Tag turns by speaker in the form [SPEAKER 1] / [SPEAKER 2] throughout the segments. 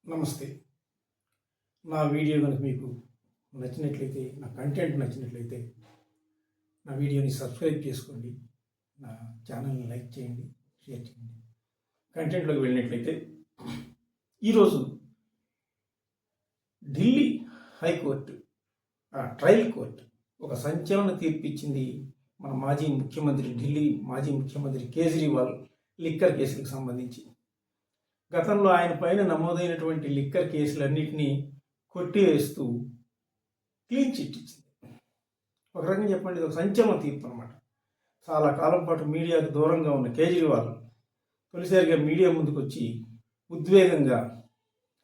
[SPEAKER 1] నమస్తే. నా వీడియో కనుక మీకు నచ్చినట్లయితే, నా కంటెంట్ నచ్చినట్లయితే నా వీడియోని సబ్స్క్రైబ్ చేసుకోండి. నా ఛానల్ని లైక్ చేయండి, షేర్ చేయండి. కంటెంట్లోకి వెళ్ళినట్లయితే ఈరోజు ఢిల్లీ హైకోర్టు ట్రయల్ కోర్టు ఒక సంచలన తీర్పు ఇచ్చింది. మన ఢిల్లీ మాజీ ముఖ్యమంత్రి కేజ్రీవాల్ లిక్కర్ కేసులకు సంబంధించి. గతంలో ఆయన పైన నమోదైనటువంటి లిక్కర్ కేసులన్నింటినీ కొట్టివేస్తూ క్లీన్ చిట్ ఇచ్చింది. ఒక రకంగా చెప్పండి, ఇది ఒక సంచలన తీర్పు అనమాట. చాలా కాలం పాటు మీడియాకు దూరంగా ఉన్న కేజ్రీవాల్ తొలిసారిగా మీడియా ముందుకు వచ్చి ఉద్వేగంగా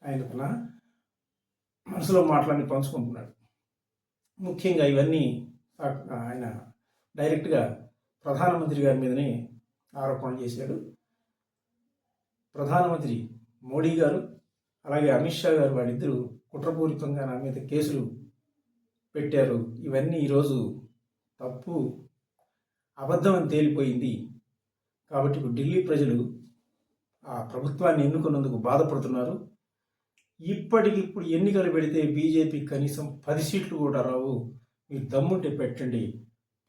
[SPEAKER 1] ఆయన తన మనసులో మాటలన్నీ పంచుకుంటున్నాడు. ముఖ్యంగా ఇవన్నీ ఆయన డైరెక్ట్గా ప్రధానమంత్రి గారి మీదనే ఆరోపణలు చేశాడు. ప్రధానమంత్రి మోడీ గారు అలాగే అమిత్ షా గారు వాళ్ళిద్దరూ కుట్రపూరితంగా నా మీద కేసులు పెట్టారు. ఇవన్నీ ఈరోజు తప్పు, అబద్ధం అని తేలిపోయింది. కాబట్టి ఇప్పుడు ఢిల్లీ ప్రజలు ఆ ప్రభుత్వాన్ని ఎన్నుకున్నందుకు బాధపడుతున్నారు. ఇప్పటికిప్పుడు ఎన్నికలు పెడితే బీజేపీ కనీసం 10 సీట్లు కూడా రావు. మీరు దమ్ముంటే పెట్టండి.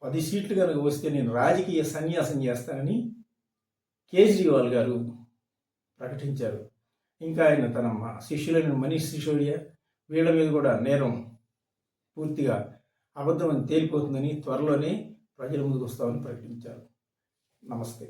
[SPEAKER 1] 10 సీట్లు కనుక వస్తే నేను రాజకీయ సన్యాసం చేస్తానని కేజ్రీవాల్ గారు ప్రకటించారు. ఇంకా ఆయన తన శిష్యులైన మనీష్ సిసోడియా వీళ్ళ మీద కూడా నేరం పూర్తిగా అబద్ధమని తేలిపోతుందని త్వరలోనే ప్రజల ముందుకు వస్తామని ప్రకటించారు. నమస్తే.